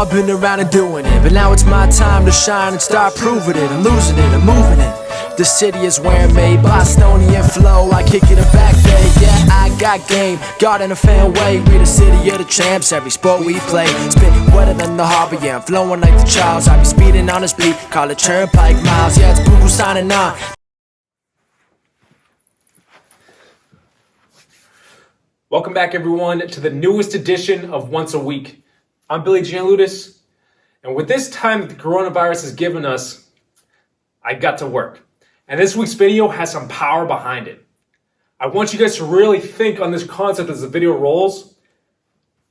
I've been around and doing it, but now it's my time to shine and start proving it. I'm losing it, I'm moving it. The city is where I'm made, Bostonian flow, I kick it a back day. Yeah, I got game, God in a fan way. We the city of the champs, every sport we play. Spit wetter than the harbor, yeah, I'm flowing like the Charles. I be speeding on this beat, call it turnpike miles. Yeah, it's Boo signing on. Welcome back, everyone, to the newest edition of Once a Week. I'm Billy Giannouloudis, and with this time that the coronavirus has given us, I got to work. And this week's video has some power behind it. I want you guys to really think on this concept as the video rolls,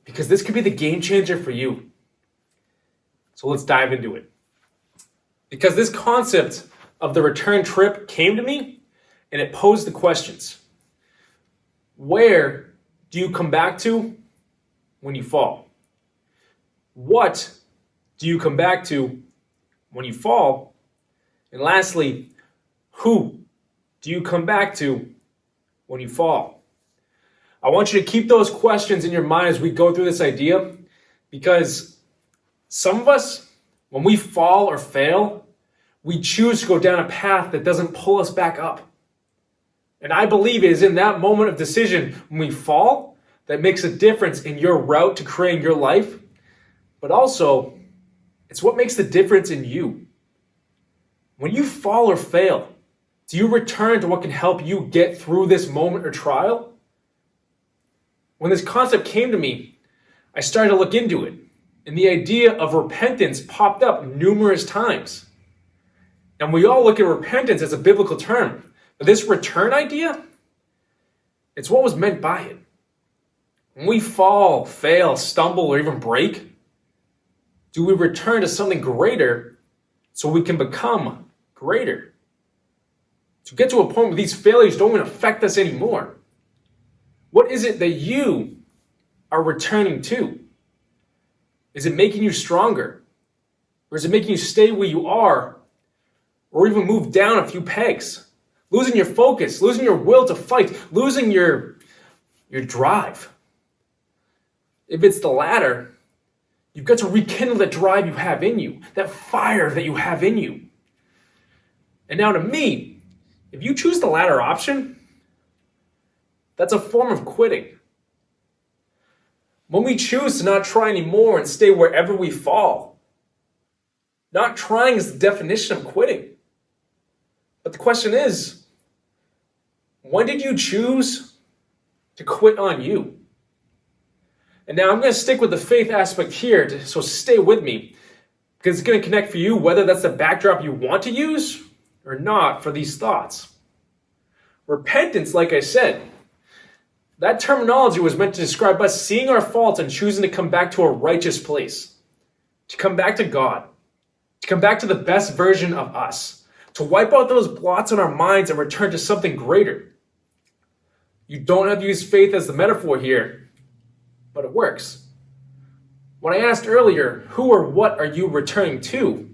because this could be the game changer for you. So let's dive into it. Because this concept of the return trip came to me, and it posed the questions. Where do you come back to when you fall? What do you come back to when you fall? And lastly, who do you come back to when you fall? I want you to keep those questions in your mind as we go through this idea, because some of us, when we fall or fail, we choose to go down a path that doesn't pull us back up. And I believe it is in that moment of decision when we fall that makes a difference in your route to creating your life, but also it's what makes the difference in you. When you fall or fail, do you return to what can help you get through this moment or trial? When this concept came to me, I started to look into it, and the idea of repentance popped up numerous times. And we all look at repentance as a biblical term. But this return idea, it's what was meant by it. When we fall, fail, stumble, or even break, do we return to something greater so we can become greater? To get to a point where these failures don't even affect us anymore. What is it that you are returning to? Is it making you stronger? Or is it making you stay where you are? Or even move down a few pegs? Losing your focus, losing your will to fight, losing your drive. If it's the latter, you've got to rekindle that drive you have in you, that fire that you have in you. And now to me, if you choose the latter option, that's a form of quitting. When we choose to not try anymore and stay wherever we fall, not trying is the definition of quitting. But the question is, when did you choose to quit on you? And now I'm going to stick with the faith aspect here, so stay with me, because it's going to connect for you whether that's the backdrop you want to use or not for these thoughts. Repentance, like I said, that terminology was meant to describe us seeing our faults and choosing to come back to a righteous place, to come back to God, to come back to the best version of us, to wipe out those blots in our minds and return to something greater. You don't have to use faith as the metaphor here, but it works. When I asked earlier, who or what are you returning to?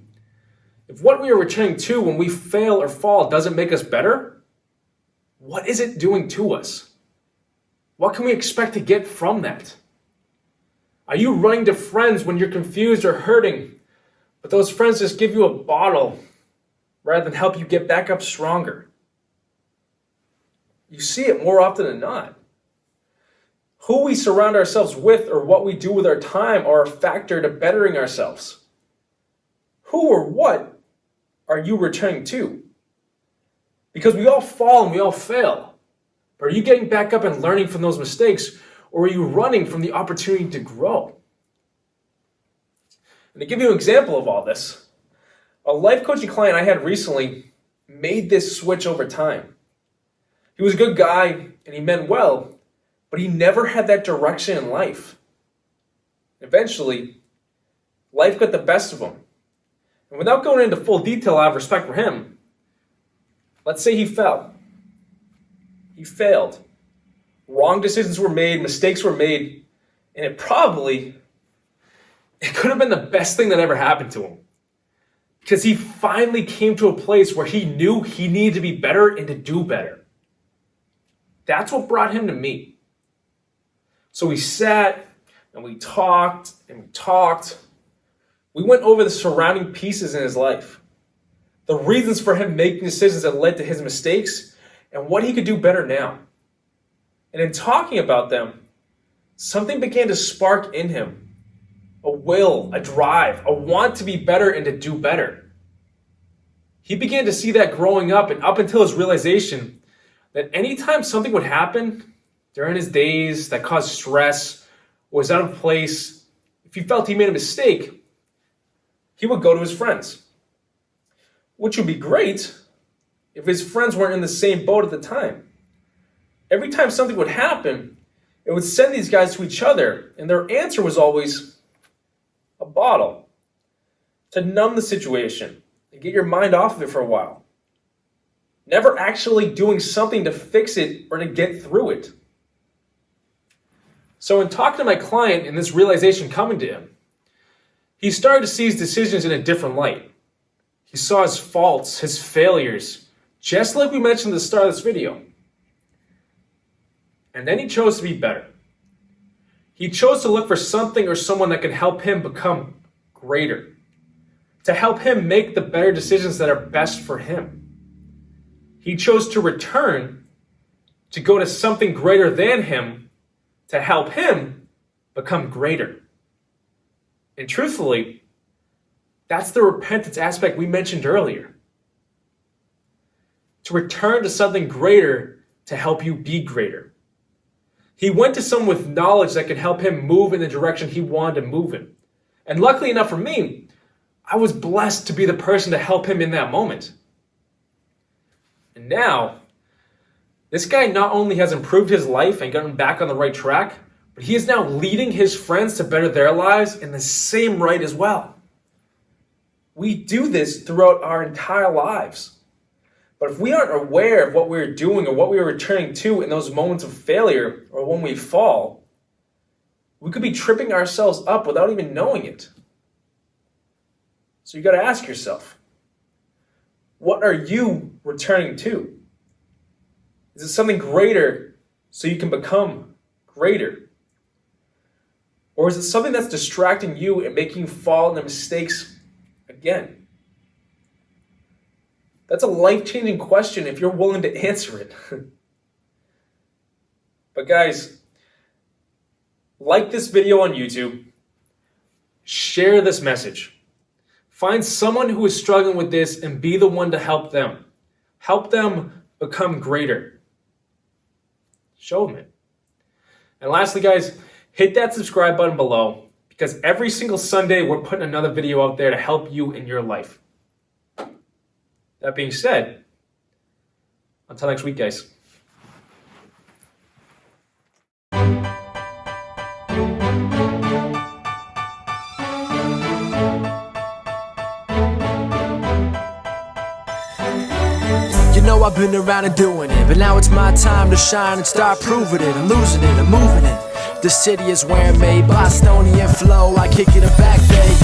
If what we are returning to when we fail or fall doesn't make us better, what is it doing to us? What can we expect to get from that? Are you running to friends when you're confused or hurting, but those friends just give you a bottle rather than help you get back up stronger? You see it more often than not. Who we surround ourselves with or what we do with our time are a factor to bettering ourselves. Who or what are you returning to? Because we all fall and we all fail. But are you getting back up and learning from those mistakes, or are you running from the opportunity to grow? And to give you an example of all this, a life coaching client I had recently made this switch over time. He was a good guy and he meant well, but he never had that direction in life. Eventually, life got the best of him. And without going into full detail out of respect for him, let's say he fell. He failed. Wrong decisions were made, mistakes were made, and it could have been the best thing that ever happened to him. Because he finally came to a place where he knew he needed to be better and to do better. That's what brought him to me. So we sat and we talked and we talked. We went over the surrounding pieces in his life, the reasons for him making decisions that led to his mistakes, and what he could do better now. And in talking about them, something began to spark in him. A will, a drive, a want to be better and to do better. He began to see that growing up, and up until his realization that anytime something would happen during his days that caused stress or was out of place, if he felt he made a mistake, he would go to his friends. Which would be great if his friends weren't in the same boat at the time. Every time something would happen, it would send these guys to each other, and their answer was always a bottle to numb the situation and get your mind off of it for a while. Never actually doing something to fix it or to get through it. So in talking to my client and this realization coming to him, he started to see his decisions in a different light. He saw his faults, his failures, just like we mentioned at the start of this video. And then he chose to be better. He chose to look for something or someone that could help him become greater, to help him make the better decisions that are best for him. He chose to return, to go to something greater than him, to help him become greater. And truthfully, that's the repentance aspect we mentioned earlier. To return to something greater to help you be greater. He went to someone with knowledge that could help him move in the direction he wanted to move in. And luckily enough for me, I was blessed to be the person to help him in that moment. And now, this guy not only has improved his life and gotten back on the right track, but he is now leading his friends to better their lives in the same right as well. We do this throughout our entire lives. But if we aren't aware of what we're doing or what we're returning to in those moments of failure or when we fall, we could be tripping ourselves up without even knowing it. So you got to ask yourself, what are you returning to? Is it something greater so you can become greater? Or is it something that's distracting you and making you fall into mistakes again? That's a life-changing question if you're willing to answer it. But guys, like this video on YouTube, share this message. Find someone who is struggling with this and be the one to help them. Help them become greater. Show them it. And lastly, guys, hit that subscribe button below because every single Sunday we're putting another video out there to help you in your life. That being said, until next week, guys. You know I've been around and doing it, but now it's my time to shine and start proving it. I'm losing it, I'm moving it. The city is where I'm made, Bostonian flow, I kick it a back bay.